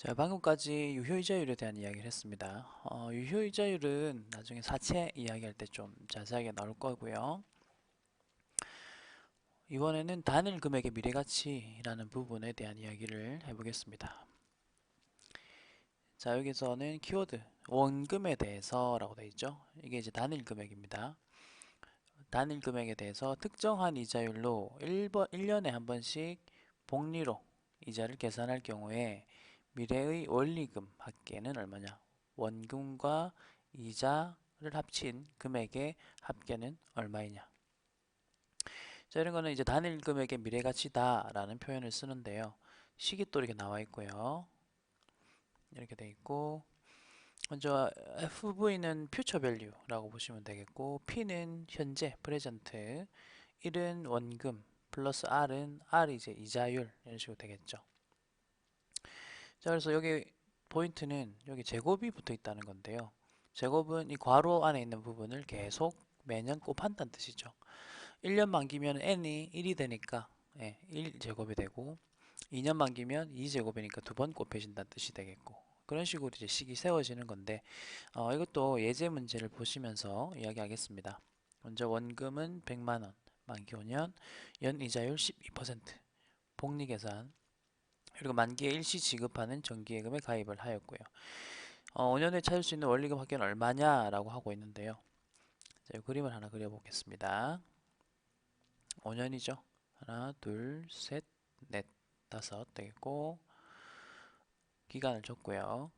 자, 방금까지 유효이자율에 대한 이야기를 했습니다. 유효이자율은 나중에 사채 이야기할 때 좀 자세하게 나올 거고요. 이번에는 단일 금액의 미래가치라는 부분에 대한 이야기를 해보겠습니다. 자, 여기서는 키워드 원금에 대해서라고 되어 있죠. 이게 이제 단일 금액입니다. 단일 금액에 대해서 특정한 이자율로 1년에 한 번씩 복리로 이자를 계산할 경우에 미래의 원리금 합계는 얼마냐? 원금과 이자를 합친 금액의 합계는 얼마이냐? 자, 이런 거는 이제 단일 금액의 미래가치다라는 표현을 쓰는데요. 식이 또 이렇게 나와 있고요. 이렇게 돼 있고, 먼저 FV는 future value라고 보시면 되겠고, P는 현재, present, 1은 원금, 플러스 R 이제 이자율 이런 식으로 되겠죠. 자, 그래서 여기 포인트는 여기 제곱이 붙어 있다는 건데요. 제곱은 이 괄호 안에 있는 부분을 계속 매년 곱한다는 뜻이죠. 1년 만기면 n이 1이 되니까 1제곱이 되고 2년 만기면 2제곱이니까 두 번 곱해진다는 뜻이 되겠고 그런 식으로 이제 식이 세워지는 건데 이것도 예제 문제를 보시면서 이야기하겠습니다. 먼저 원금은 100만원, 만기 5년, 연이자율 12%, 복리계산 그리고 만기에 일시 지급하는 정기예금에 가입을 하였고요. 5년 후에 찾을 수 있는 원리금 합계는 얼마냐라고 하고 있는데요. 자, 이 그림을 하나 그려보겠습니다. 5년이죠. 하나, 둘, 셋, 넷, 다섯 되겠고 기간을 줬고요.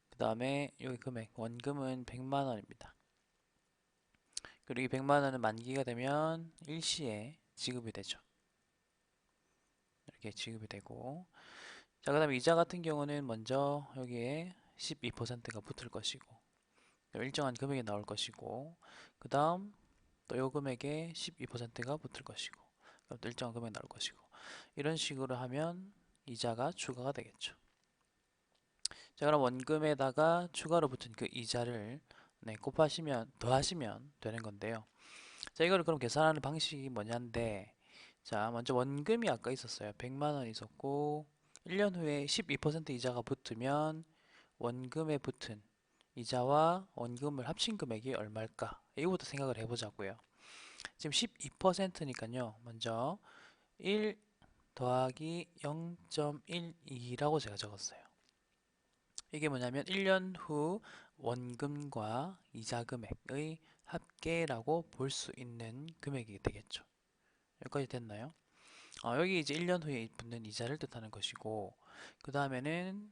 그 다음에 여기 금액 원금은 100만원입니다. 그리고 이 100만원은 만기가 되면 일시에 지급이 되죠. 이렇게 지급이 되고 자, 그 다음에 이자 같은 경우는 먼저 여기에 12%가 붙을 것이고 일정한 금액이 나올 것이고 그 다음 또 요 금액에 12%가 붙을 것이고 또 일정한 금액이 나올 것이고 이런 식으로 하면 이자가 추가가 되겠죠. 자, 그럼 원금에다가 추가로 붙은 그 이자를 곱하시면 더하시면 되는 건데요. 자, 이거를 그럼 계산하는 방식이 뭐냐인데 자, 먼저 원금이 아까 있었어요. 100만 원 있었고 1년 후에 12% 이자가 붙으면 원금에 붙은 이자와 원금을 합친 금액이 얼마일까? 이거부터 생각을 해보자고요. 지금 12%니까요. 먼저 1 더하기 0.12라고 제가 적었어요. 이게 뭐냐면 1년 후 원금과 이자 금액의 합계라고 볼 수 있는 금액이 되겠죠. 여기까지 됐나요? 여기 이제 1년 후에 붙는 이자를 뜻하는 것이고 그 다음에는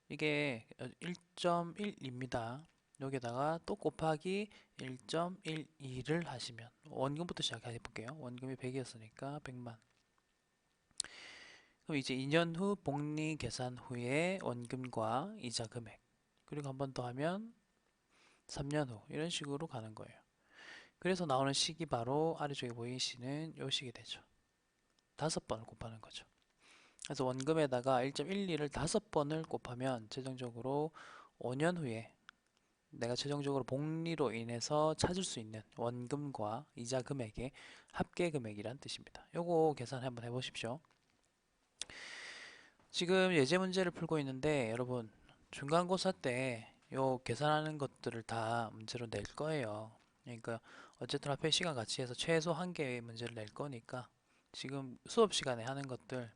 이게 1.1입니다. 여기다가 또 곱하기 1.12를 하시면 원금부터 시작해 볼게요. 원금이 100이었으니까 100만. 그럼 이제 2년 후 복리 계산 후에 원금과 이자 금액 그리고 한 번 더 하면 3년 후 이런 식으로 가는 거예요. 그래서 나오는 식이 바로 아래쪽에 보이시는 요 식이 되죠. 5번을 곱하는 거죠. 그래서 원금에다가 1.12를 5번을 곱하면 최종적으로 5년 후에 내가 최종적으로 복리로 인해서 찾을 수 있는 원금과 이자 금액의 합계 금액이란 뜻입니다. 요거 계산 한번 해보십시오. 지금 예제 문제를 풀고 있는데 여러분 중간고사 때 요 계산하는 것들을 다 문제로 낼 거예요. 그러니까 어쨌든 앞에 시간 같이 해서 최소 한 개의 문제를 낼 거니까 지금 수업 시간에 하는 것들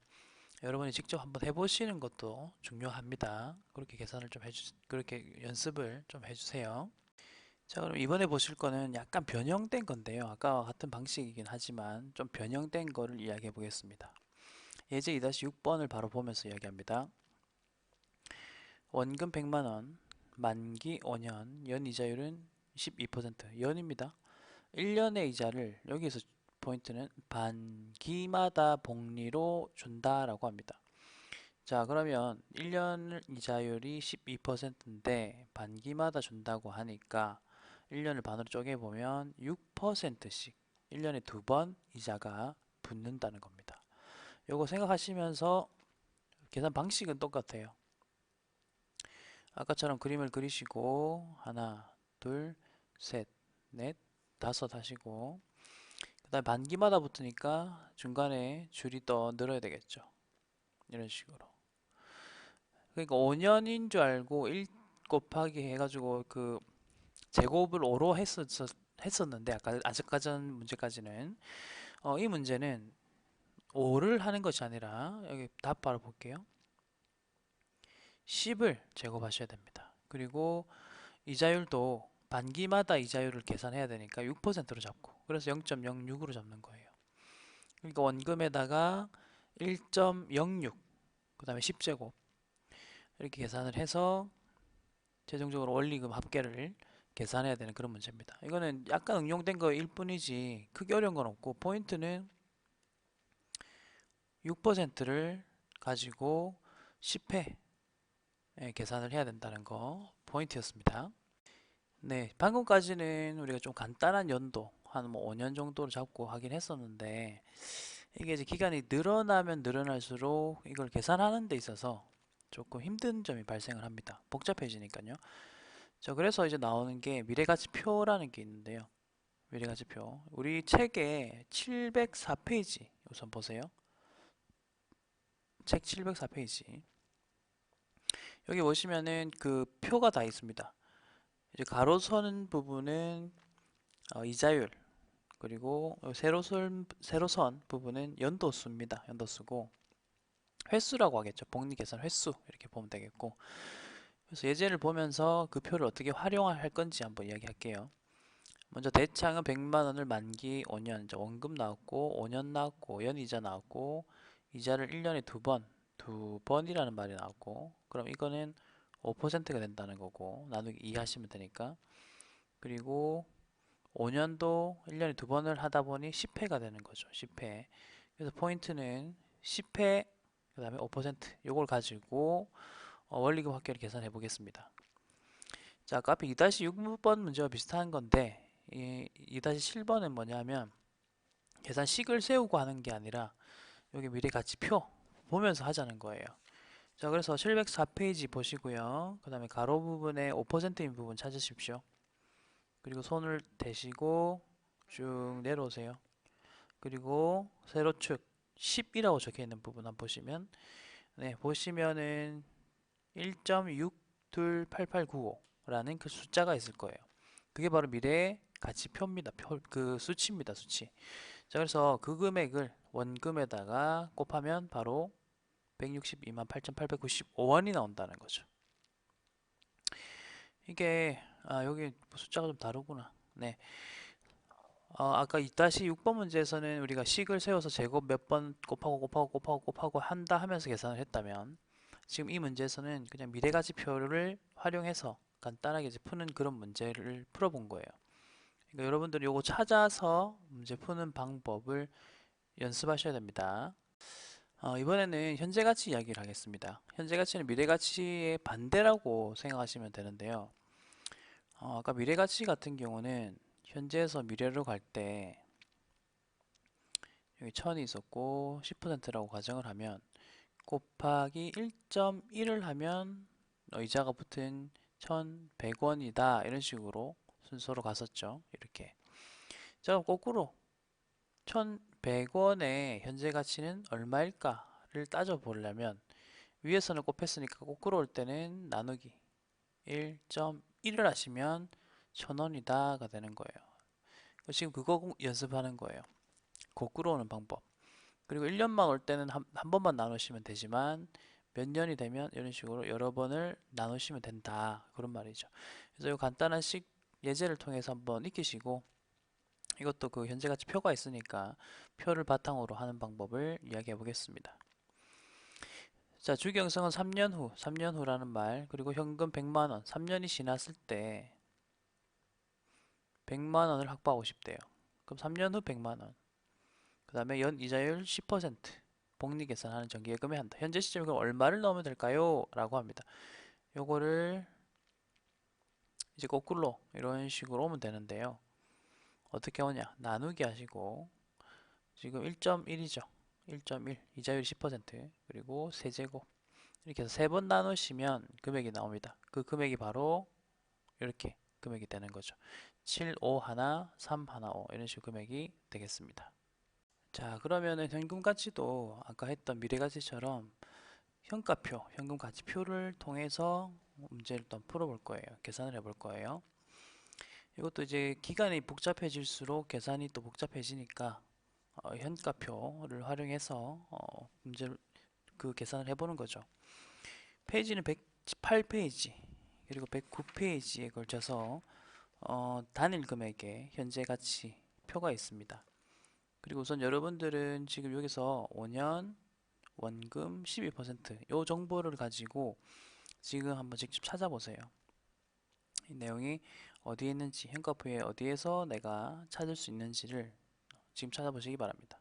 여러분이 직접 한번 해보시는 것도 중요합니다. 그렇게 계산을 좀 그렇게 연습을 좀 해주세요. 자, 그럼 이번에 보실 거는 약간 변형된 건데요. 아까와 같은 방식이긴 하지만 좀 변형된 거를 이야기해 보겠습니다. 예제 2-6번을 바로 보면서 이야기합니다. 원금 100만원, 만기 5년, 연이자율은 12%, 연입니다. 1년의 이자를 여기서 포인트는 반기마다 복리로 준다라고 합니다. 자, 그러면 1년 이자율이 12%인데 반기마다 준다고 하니까 1년을 반으로 쪼개보면 6%씩 1년에 두 번 이자가 붙는다는 겁니다. 요거 생각하시면서 계산 방식은 똑같아요. 아까처럼 그림을 그리시고 하나, 둘, 셋, 넷, 다섯 하시고 그 다음에 반기마다 붙으니까 중간에 줄이 더 늘어야 되겠죠. 이런 식으로 그러니까 5년인 줄 알고 1 곱하기 해가지고 그 제곱을 5로 했었는데 아까 전 문제까지는 이 문제는 5를 하는 것이 아니라 여기 답 바로 볼게요. 10을 제곱하셔야 됩니다. 그리고 이자율도 반기마다 이자율을 계산해야 되니까 6%로 잡고 그래서 0.06으로 잡는 거예요. 그러니까 원금에다가 1.06 그 다음에 10제곱 이렇게 계산을 해서 최종적으로 원리금 합계를 계산해야 되는 그런 문제입니다. 이거는 약간 응용된 거일 뿐이지 크게 어려운 건 없고 포인트는 6%를 가지고 10회 계산을 해야 된다는 거 포인트였습니다. 네, 방금까지는 우리가 좀 간단한 연도 한 뭐 5년 정도로 잡고 하긴 했었는데 이게 이제 기간이 늘어나면 늘어날수록 이걸 계산하는 데 있어서 조금 힘든 점이 발생을 합니다. 복잡해지니까요. 자, 그래서 이제 나오는 게 미래가치표라는 게 있는데요. 미래가치표. 우리 책에 704페이지 우선 보세요. 책 704페이지. 여기 보시면은 그 표가 다 있습니다. 이제 가로선 부분은 이자율, 그리고 세로선 부분은 연도수입니다. 연도수고 횟수라고 하겠죠. 복리계산 횟수 이렇게 보면 되겠고. 그래서 예제를 보면서 그 표를 어떻게 활용할 건지 한번 이야기할게요. 먼저 대창은 100만 원을 만기 5년, 이제 원금 나왔고 5년 나왔고 연이자 나왔고 이자를 1년에 두 번이라는 말이 나왔고 그럼 이거는 5%가 된다는 거고 나누기 2 하시면 되니까 그리고 5년도 1년에 두 번을 하다 보니 10회가 되는 거죠. 10회. 그래서 포인트는 10회 그 다음에 5% 요걸 가지고 원리금 합계를 계산해 보겠습니다. 자, 아까 앞에 2-6번 문제와 비슷한 건데 이 2-7번은 뭐냐면 계산식을 세우고 하는 게 아니라 여기 미래가치표 보면서 하자는 거예요. 자, 그래서 704페이지 보시고요. 그 다음에 가로 부분에 5%인 부분 찾으십시오. 그리고 손을 대시고 쭉 내려오세요. 그리고 세로축 10이라고 적혀 있는 부분 한번 보시면 네, 보시면은 1.62889라는 그 숫자가 있을 거예요. 그게 바로 미래의 가치표입니다. 그 수치입니다. 수치. 자, 그래서 그 금액을 원금에다가 곱하면 바로 162만 8,895원이 나온다는 거죠. 이게 여기 숫자가 좀 다르구나. 네. 아까 2-6번 문제에서는 우리가 식을 세워서 제곱 몇 번 곱하고 한다 하면서 계산을 했다면 지금 이 문제에서는 그냥 미래가치표를 활용해서 간단하게 이제 푸는 그런 문제를 풀어본 거예요. 그러니까 여러분들이 요거 찾아서 문제 푸는 방법을 연습하셔야 됩니다. 이번에는 현재가치 이야기를 하겠습니다. 현재가치는 미래가치의 반대라고 생각하시면 되는데요. 아까 미래가치 같은 경우는 현재에서 미래로 갈 때 여기 1000이 있었고 10%라고 가정을 하면 곱하기 1.1을 하면 이자가 붙은 1100원이다 이런 식으로 순서로 갔었죠. 이렇게. 자, 거꾸로 1100원의 현재 가치는 얼마일까를 따져보려면 위에서는 곱했으니까 거꾸로 올 때는 나누기 1.1을 하시면 1000원이다가 되는 거예요. 지금 그거 연습하는 거예요. 거꾸로 오는 방법. 그리고 1년만 올 때는 한 번만 나누시면 되지만 몇 년이 되면 이런 식으로 여러 번을 나누시면 된다. 그런 말이죠. 그래서 이 간단한 예제를 통해서 한번 익히시고 이것도 그 현재가치 표가 있으니까 표를 바탕으로 하는 방법을 이야기해 보겠습니다. 자, 주기형성은 3년 후라는 말, 그리고 현금 100만원, 3년이 지났을 때 100만원을 확보하고 싶대요. 그럼 3년 후 100만원. 그 다음에 연 이자율 10% 복리 계산하는 정기예금에 한다. 현재 시점에 그럼 얼마를 넣으면 될까요? 라고 합니다. 요거를 이제 거꾸로 이런 식으로 오면 되는데요. 어떻게 오냐? 나누기 하시고 지금 1.1이죠. 1.1 이자율 10% 그리고 세제곱 이렇게 해서 세 번 나누시면 금액이 나옵니다. 그 금액이 바로 이렇게 금액이 되는 거죠. 7, 5 하나, 3 하나, 5 이런 식으로 금액이 되겠습니다. 자, 그러면은 현금 가치도 아까 했던 미래 가치처럼 현가표, 현금 가치표를 통해서 문제를 또 풀어볼 거예요. 계산을 해볼 거예요. 이것도 이제 기간이 복잡해질수록 계산이 또 복잡해지니까 현가표를 활용해서 문제를 그 계산을 해보는 거죠. 페이지는 118페이지 그리고 109페이지에 걸쳐서 단일 금액의 현재 가치 표가 있습니다. 그리고 우선 여러분들은 지금 여기서 5년 원금 12%, 이 정보를 가지고 지금 한번 직접 찾아보세요. 이 내용이 어디에 있는지, 현가표에 어디에서 내가 찾을 수 있는지를 지금 찾아보시기 바랍니다.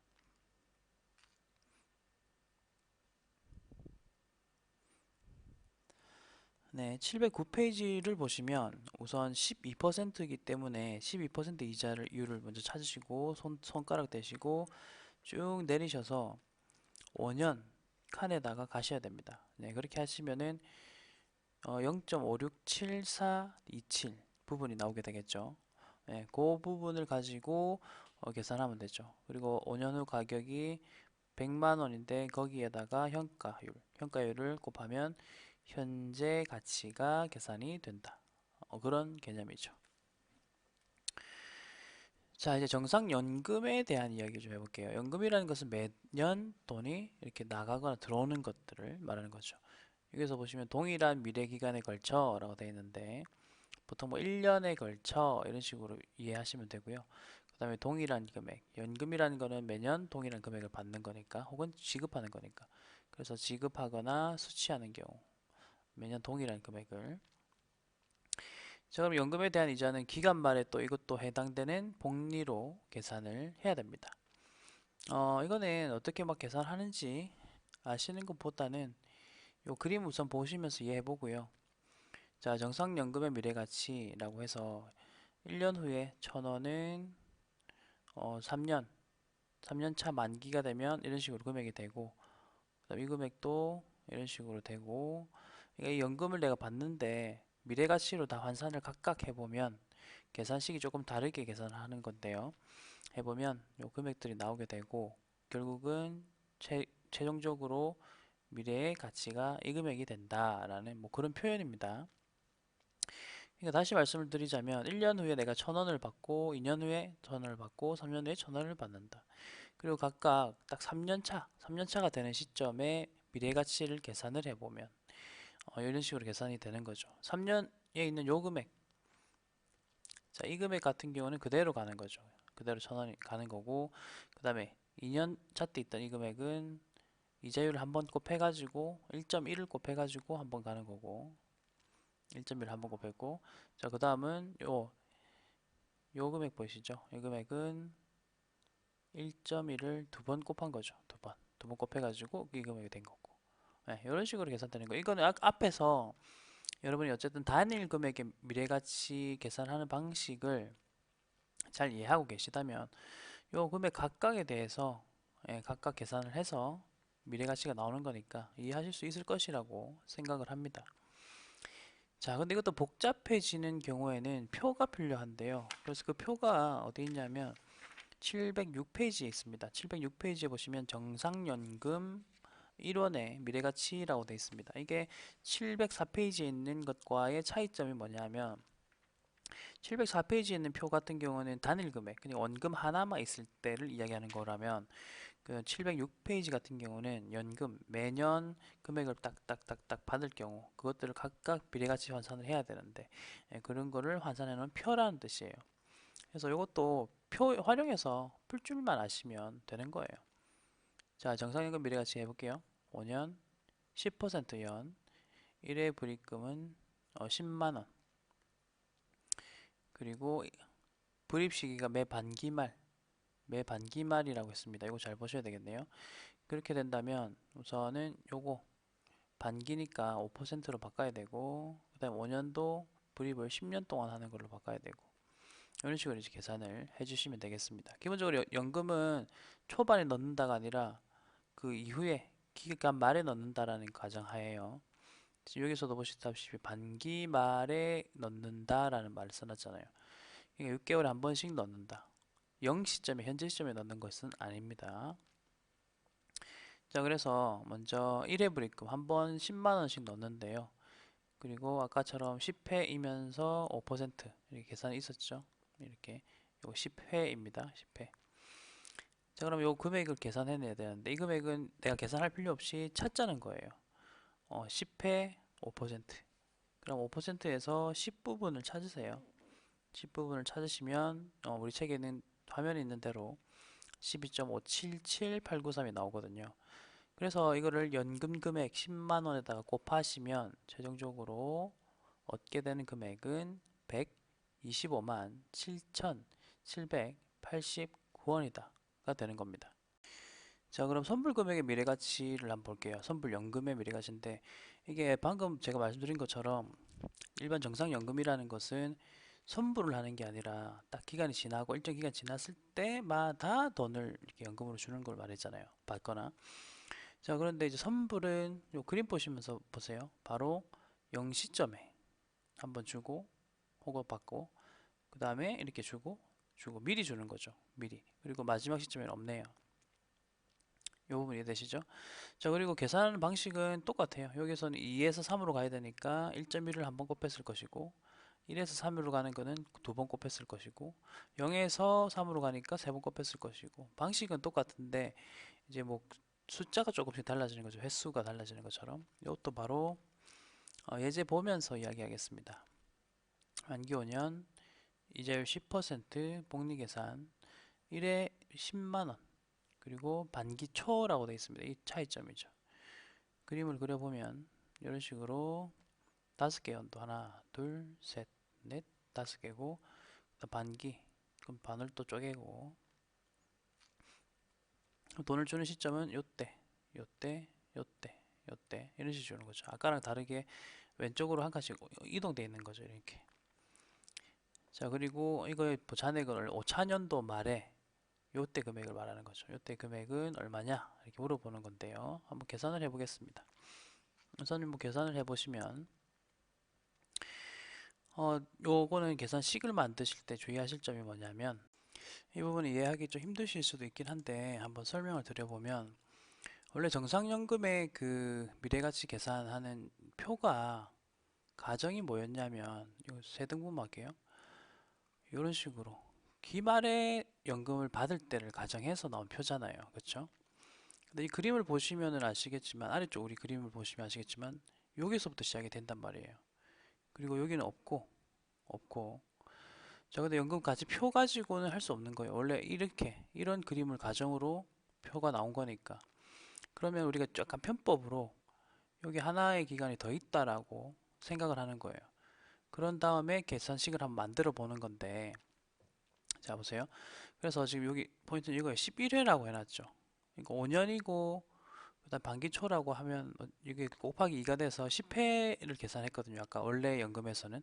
네, 709페이지를 보시면 우선 12%이기 때문에 12% 이율을 먼저 찾으시고 손가락 대시고 쭉 내리셔서 5년 칸에다가 가셔야 됩니다. 네, 그렇게 하시면은 0.567427 부분이 나오게 되겠죠. 네, 그 부분을 가지고 계산하면 되죠. 그리고 5년 후 가격이 100만 원인데 거기에다가 현가율을 곱하면 현재 가치가 계산이 된다. 그런 개념이죠. 자, 이제 정상연금에 대한 이야기 좀 해볼게요. 연금이라는 것은 매년 돈이 이렇게 나가거나 들어오는 것들을 말하는 거죠. 여기서 보시면 동일한 미래 기간에 걸쳐 라고 되어 있는데 보통 뭐 1년에 걸쳐 이런 식으로 이해하시면 되고요. 그 다음에 동일한 금액, 연금이라는 거는 매년 동일한 금액을 받는 거니까 혹은 지급하는 거니까 그래서 지급하거나 수취하는 경우 매년 동일한 금액을. 자, 그럼 연금에 대한 이자는 기간 말에 또 이것도 해당되는 복리로 계산을 해야 됩니다. 이거는 어떻게 막 계산하는지 아시는 것보다는 요 그림 우선 보시면서 이해해 보고요. 자, 정상연금의 미래가치라고 해서 1년 후에 1000원은 3년 차 만기가 되면 이런 식으로 금액이 되고 그다음 이 금액도 이런 식으로 되고 이 연금을 내가 받는데 미래가치로 다 환산을 각각 해보면 계산식이 조금 다르게 계산을 하는 건데요. 해보면 요 금액들이 나오게 되고 결국은 최종적으로 미래의 가치가 이 금액이 된다라는 뭐 그런 표현입니다. 그러니까 다시 말씀을 드리자면 1년 후에 내가 1000원을 받고 2년 후에 1000원을 받고 3년 후에 1000원을 받는다. 그리고 각각 딱 3년 차가 되는 시점에 미래 가치를 계산을 해보면 이런 식으로 계산이 되는 거죠. 3년에 있는 요 금액, 자, 이 금액 같은 경우는 그대로 가는 거죠. 그대로 1000원이 가는 거고, 그 다음에 2년 차 때 있던 이 금액은 이자율을 한번 곱해가지고 1.1을 곱해가지고 한번 가는 거고, 1.1을 한번 곱했고, 자, 그 다음은 요 금액 보이시죠? 이 금액은 1.1을 두 번 곱한 거죠. 두 번 곱해가지고 이 금액이 된 거고. 네, 이런 식으로 계산되는 거. 이거는 앞에서 여러분이 어쨌든 단일 금액의 미래가치 계산하는 방식을 잘 이해하고 계시다면 요 금액 각각에 대해서 각각 계산을 해서 미래가치가 나오는 거니까 이해하실 수 있을 것이라고 생각을 합니다. 자, 근데 이것도 복잡해지는 경우에는 표가 필요한데요. 그래서 그 표가 어디 있냐면 706페이지에 있습니다. 706페이지에 보시면 정상연금 1원의 미래가치라고 되어 있습니다. 이게 704페이지에 있는 것과의 차이점이 뭐냐면 704페이지에 있는 표 같은 경우는 단일 금액, 그냥 원금 하나만 있을 때를 이야기하는 거라면 그 706페이지 같은 경우는 연금 매년 금액을 딱딱딱딱 받을 경우 그것들을 각각 미래가치 환산을 해야 되는데 그런 거를 환산해 놓은 표라는 뜻이에요. 그래서 이것도 표 활용해서 풀 줄만 아시면 되는 거예요. 자, 정상연금 미래가치 해볼게요. 5년 10% 연 1회 불입금은 10만원. 그리고 불입 시기가 매 반기말이라고 했습니다. 이거 잘 보셔야 되겠네요. 그렇게 된다면 우선은 요거 반기니까 5%로 바꿔야 되고 그 다음 5년도 불입을 10년 동안 하는 걸로 바꿔야 되고 이런 식으로 이제 계산을 해주시면 되겠습니다. 기본적으로 연금은 초반에 넣는다가 아니라 그 이후에 기간 말에 넣는다라는 가정하에요. 지금 여기서도 보시다시피 반기 말에 넣는다라는 말을 써놨잖아요. 그러니까 6개월에 한 번씩 넣는다. 0시점에 현재 시점에 넣는 것은 아닙니다. 자, 그래서 먼저 1회 불입금 한 번 10만 원씩 넣는데요. 그리고 아까처럼 10회이면서 5% 이렇게 계산이 있었죠. 이렇게 요 10회입니다. 10회. 자, 그럼 요 금액을 계산해내야 되는데 이 금액은 내가 계산할 필요 없이 찾자는 거예요. 10회 5%. 그럼 5%에서 10부분을 찾으세요. 10부분을 찾으시면 우리 책에는 화면에 있는 대로 12.577893이 나오거든요. 그래서 이거를 연금 금액 10만 원에다가 곱하시면 최종적으로 얻게 되는 금액은 125만 7,789원이다가 되는 겁니다. 자, 그럼 선불 금액의 미래가치를 한번 볼게요. 선불 연금의 미래가치인데 이게 방금 제가 말씀드린 것처럼 일반 정상연금이라는 것은 선불을 하는 게 아니라 딱 기간이 지나고 일정 기간 지났을 때마다 돈을 이렇게 연금으로 주는 걸 말했잖아요. 받거나. 자, 그런데 이제 선불은 요 그림 보시면서 보세요. 바로 0시점에 한번 주고 호거 받고 그 다음에 이렇게 주고 미리 주는 거죠. 미리. 그리고 마지막 시점에는 없네요. 이 부분 이해되시죠? 자, 그리고 계산하는 방식은 똑같아요. 여기서는 2에서 3으로 가야 되니까 1.1을 한번 곱했을 것이고 1에서 3으로 가는 거는 두 번 곱했을 것이고 0에서 3으로 가니까 세 번 곱했을 것이고 방식은 똑같은데 이제 뭐 숫자가 조금씩 달라지는 거죠. 횟수가 달라지는 것처럼 이것도 바로 예제 보면서 이야기하겠습니다. 만기 5년 이자율 10% 복리계산 1회 10만원 그리고 반기 초라고 되어 있습니다. 이 차이점이죠. 그림을 그려보면 이런 식으로 5개 연도 하나 둘 셋 넷 5개고 반기 그럼 반을 또 쪼개고 돈을 주는 시점은 요때 요때 요때 요때 이런 식으로 주는 거죠. 아까랑 다르게 왼쪽으로 한 칸씩 이동되어 있는 거죠. 이렇게. 자, 그리고 이거의 잔액을 5차년도 말에 요때 금액을 말하는 거죠. 요때 금액은 얼마냐 이렇게 물어보는 건데요. 한번 계산을 해보겠습니다. 우선 뭐 계산을 해보시면 요거는 계산식을 만드실 때 주의하실 점이 뭐냐면 이 부분 이해하기 좀 힘드실 수도 있긴 한데 한번 설명을 드려보면 원래 정상연금의 그 미래가치 계산하는 표가 가정이 뭐였냐면 이거 세 등분 할게요. 이런 식으로 기말에 연금을 받을 때를 가정해서 나온 표잖아요. 그렇죠? 근데 이 그림을 보시면은 아시겠지만 아래쪽 우리 그림을 보시면 아시겠지만 여기서부터 시작이 된단 말이에요. 그리고 여기는 없고 자, 근데 연금 가치 표 가지고는 할 수 없는 거예요. 원래 이렇게 이런 그림을 가정으로 표가 나온 거니까. 그러면 우리가 약간 편법으로 여기 하나의 기간이 더 있다라고 생각을 하는 거예요. 그런 다음에 계산식을 한번 만들어 보는 건데 자, 보세요. 그래서 지금 여기 포인트는 이거예요. 11회라고 해놨죠. 그러니까 5년이고 그다음 반기초라고 하면 이게 곱하기 2가 돼서 10회를 계산했거든요. 아까 원래 연금에서는.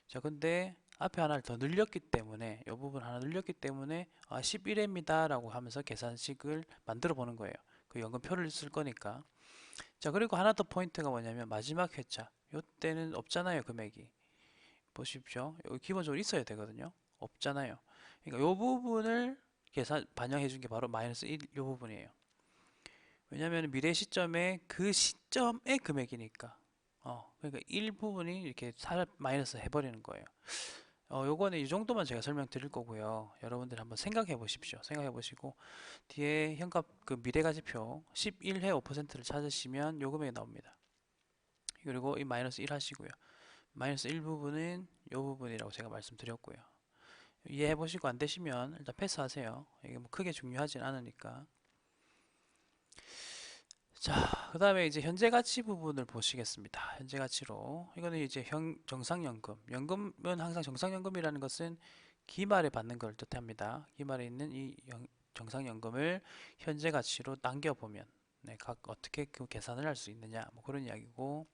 자, 근데 앞에 하나를 더 늘렸기 때문에 이 부분 하나 늘렸기 때문에 11회입니다 라고 하면서 계산식을 만들어 보는 거예요. 그 연금표를 쓸 거니까. 자, 그리고 하나 더 포인트가 뭐냐면 마지막 회차. 요때는 없잖아요, 금액이. 보십시오. 여기 기본적으로 있어야 되거든요. 없잖아요. 그러니까 요 부분을 계산 반영해 준 게 바로 마이너스 1 요 부분이에요. 왜냐하면 미래 시점에 그 시점의 금액이니까. 그러니까 일부분이 이렇게 마이너스 해버리는 거예요. 요거는 이 정도만 제가 설명드릴 거고요. 여러분들 한번 생각해 보십시오. 생각해 보시고 뒤에 현값 그 미래가지표 11회 5%를 찾으시면 요 금액이 나옵니다. 그리고 이 마이너스 1 하시고요. 마이너스 1 부분은 요 부분이라고 제가 말씀드렸고요. 이해해 보시고 안 되시면 일단 패스하세요. 이게 뭐 크게 중요하진 않으니까. 자, 그 다음에 이제 현재 가치 부분을 보시겠습니다. 현재 가치로. 이거는 이제 정상연금. 연금은 항상 정상연금이라는 것은 기말에 받는 걸 뜻합니다. 기말에 있는 이 정상연금을 현재 가치로 당겨보면, 네, 각 어떻게 그 계산을 할 수 있느냐, 뭐 그런 이야기고,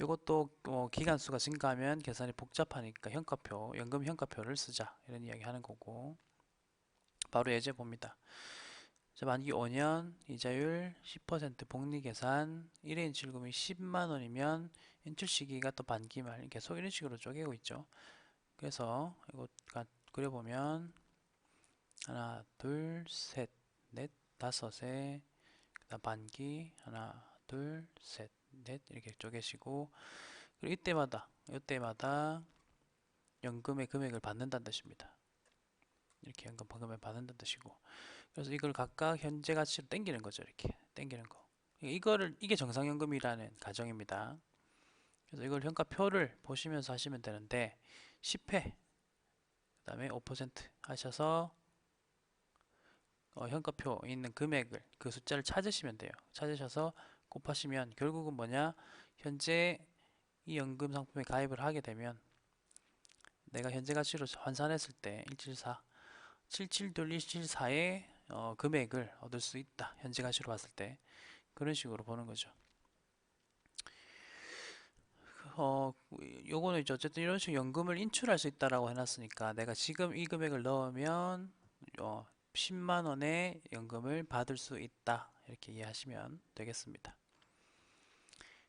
이것도 기간수가 증가하면 계산이 복잡하니까 현가표, 연금 현가표를 쓰자. 이런 이야기 하는 거고, 바로 예제 봅니다. 자, 만기 5년 이자율 10% 복리 계산 1회 인출금이 10만 원이면 인출 시기가 또 반기말 계속 이런 식으로 쪼개고 있죠. 그래서 이거 그려보면 하나, 둘, 셋, 넷, 다섯에 그다음 반기 하나, 둘, 셋, 넷 이렇게 쪼개시고 그리고 이때마다 연금의 금액을 받는다는 뜻입니다. 이렇게 연금을 받는다는 뜻이고 그래서 이걸 각각 현재 가치로 땡기는 거죠. 이렇게 땡기는 거. 이게 정상연금이라는 가정입니다. 그래서 이걸 현가표를 보시면서 하시면 되는데 10회 그 다음에 5% 하셔서 현가표에 있는 금액을 그 숫자를 찾으시면 돼요. 찾으셔서 곱하시면 결국은 뭐냐 현재 이 연금 상품에 가입을 하게 되면 내가 현재 가치로 환산했을 때 174 772174의 금액을 얻을 수 있다. 현재 가치로 봤을 때 그런 식으로 보는 거죠. 어, 요거는 이제 어쨌든 이런 식으로 연금을 인출할 수 있다라고 해놨으니까 내가 지금 이 금액을 넣으면 10만 원의 연금을 받을 수 있다. 이렇게 이해하시면 되겠습니다.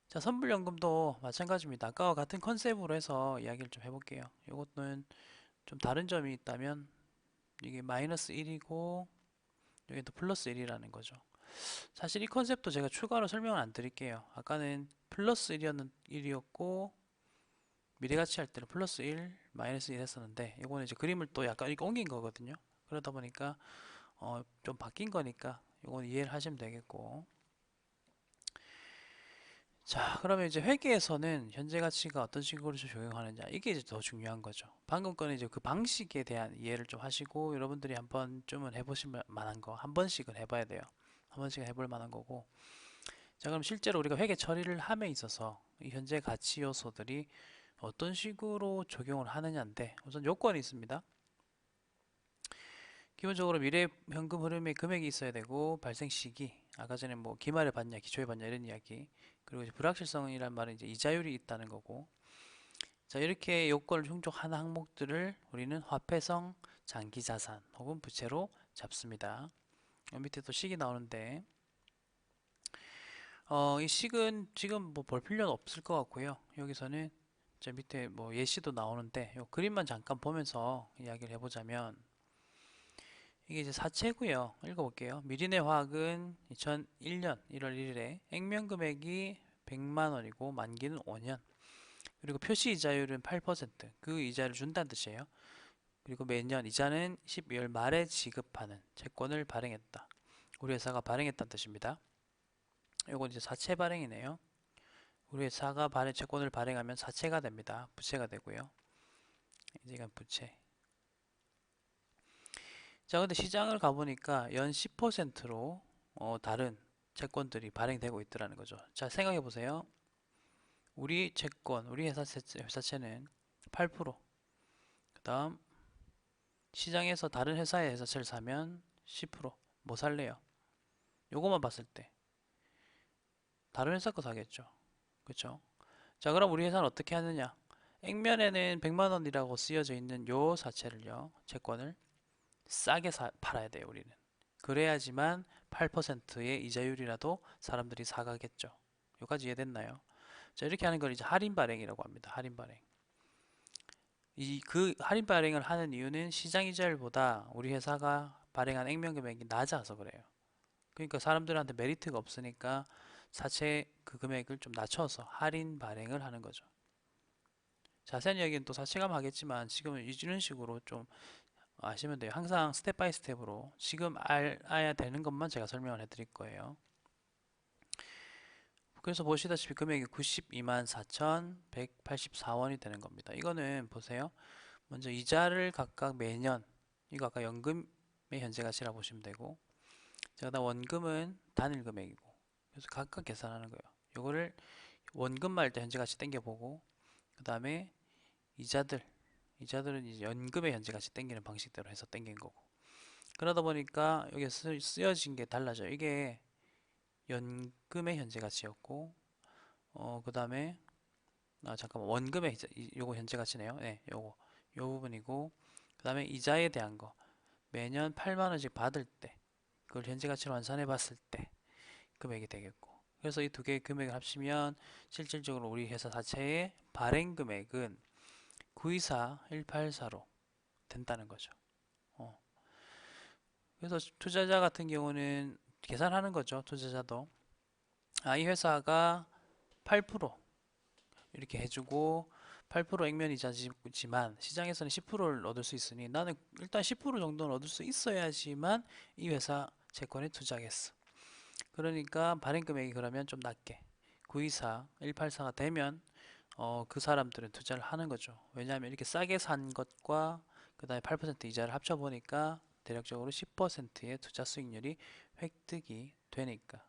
자, 선불연금도 마찬가지입니다. 아까와 같은 컨셉으로 해서 이야기를 좀 해볼게요. 이것은 좀 다른 점이 있다면 이게 마이너스 1이고 여기도 플러스 1이라는 거죠. 사실 이 컨셉도 제가 추가로 설명을 안 드릴게요. 아까는 플러스 1이었고 미래가치 할 때는 플러스 1, 마이너스 1 했었는데 이거는 이제 그림을 또 약간 이렇게 옮긴 거거든요. 그러다 보니까 좀 바뀐 거니까 이건 이해를 하시면 되겠고 자 그러면 이제 회계에서는 현재 가치가 어떤 식으로 적용하느냐 이게 이제 더 중요한 거죠. 방금 거는 이제 그 방식에 대한 이해를 좀 하시고 여러분들이 한 번쯤은 해보실 만한 거 한 번씩은 해봐야 돼요. 한 번씩은 해볼 만한 거고 자 그럼 실제로 우리가 회계 처리를 함에 있어서 이 현재 가치 요소들이 어떤 식으로 적용을 하느냐인데 우선 요건이 있습니다. 기본적으로 미래 현금 흐름에 금액이 있어야 되고 발생 시기 아까 전에 뭐 기말에 받냐 기초에 받냐 이런 이야기 그리고 이제 불확실성이란 말은 이제 이자율이 있다는 거고 자 이렇게 요건을 충족한 항목들을 우리는 화폐성 장기자산 혹은 부채로 잡습니다. 밑에 또 식이 나오는데 이 식은 지금 뭐 볼 필요는 없을 것 같고요. 여기서는 저 밑에 뭐 예시도 나오는데 요 그림만 잠깐 보면서 이야기를 해보자면 이게 이제 사채고요. 읽어볼게요. 미리내 화학은 2001년 1월 1일에 액면금액이 100만 원이고 만기는 5년 그리고 표시 이자율은 8%그 이자를 준다는 뜻이에요. 그리고 매년 이자는 12월 말에 지급하는 채권을 발행했다. 우리 회사가 발행했다는 뜻입니다. 이건 이제 사채 발행이네요. 우리 회사가 채권을 발행하면 사채가 됩니다. 부채가 되고요. 이제 이건 부채. 자, 근데 시장을 가보니까 연 10%로 다른 채권들이 발행되고 있더라는 거죠. 자, 생각해 보세요. 우리 채권, 우리 회사채는 8%. 그 다음 시장에서 다른 회사의 회사채를 사면 10%. 뭐 살래요? 요거만 봤을 때 다른 회사 거 사겠죠. 그쵸? 자, 그럼 우리 회사는 어떻게 하느냐? 액면에는 100만 원이라고 쓰여져 있는 요 사채를요, 채권을 싸게 팔아야 돼요, 우리는. 그래야지만 8%의 이자율이라도 사람들이 사가겠죠. 여기까지 이해됐나요? 자, 이렇게 하는 걸 이제 할인 발행이라고 합니다. 할인 발행. 그 할인 발행을 하는 이유는 시장 이자율보다 우리 회사가 발행한 액면 금액이 낮아서 그래요. 그러니까 사람들한테 메리트가 없으니까 사채 그 금액을 좀 낮춰서 할인 발행을 하는 거죠. 자세한 이야기는 또 사채감 하겠지만 지금은 이런 식으로 좀 아시면 돼요. 항상 스텝 바이 스텝으로 지금 알아야 되는 것만 제가 설명을 해드릴 거예요. 그래서 보시다시피 금액이 92만 4,184원이 되는 겁니다. 이거는 보세요. 먼저 이자를 각각 매년 이거 아까 연금의 현재 가치라고 보시면 되고 자, 그다음 원금은 단일 금액이고 그래서 각각 계산하는 거예요. 요거를 원금 말 때 현재 가치 땡겨보고 그 다음에 이자들은 이제 연금의 현재 가치 땡기는 방식대로 해서 땡긴 거고 그러다 보니까 여기 쓰여진 게 달라져요. 이게 연금의 현재 가치였고 그 다음에 잠깐만 원금의 요거 현재 가치네요. 네, 요거 요 부분이고 그 다음에 이자에 대한 거 매년 8만 원씩 받을 때 그걸 현재 가치로 환산해 봤을 때 금액이 되겠고 그래서 이 두 개의 금액을 합치면 실질적으로 우리 회사 자체의 발행 금액은 924184로 된다는 거죠. 그래서 투자자 같은 경우는 계산하는 거죠. 투자자도. 이 회사가 8% 이렇게 해주고 8% 액면이자지만 시장에서는 10%를 얻을 수 있으니 나는 일단 10% 정도는 얻을 수 있어야지만 이 회사 채권에 투자하겠어. 그러니까 발행 금액이 그러면 좀 낮게 924, 184가 되면 그 사람들은 투자를 하는 거죠. 왜냐하면 이렇게 싸게 산 것과 그 다음에 8% 이자를 합쳐 보니까 대략적으로 10%의 투자 수익률이 획득이 되니까.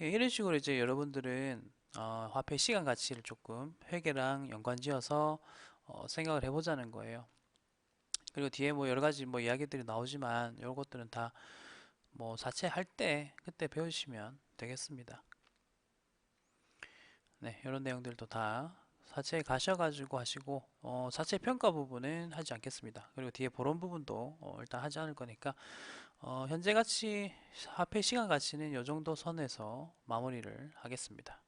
예, 이런 식으로 이제 여러분들은 화폐 시간 가치를 조금 회계랑 연관지어서 생각을 해보자는 거예요. 그리고 뒤에 뭐 여러 가지 뭐 이야기들이 나오지만 이런 것들은 다 뭐 사채 할 때 그때 배우시면 되겠습니다. 네, 이런 내용들도 다 사채 가셔가지고 하시고 사채 평가 부분은 하지 않겠습니다. 그리고 뒤에 보론 부분도 일단 하지 않을 거니까 현재 가치, 화폐 시간 가치는 이 정도 선에서 마무리를 하겠습니다.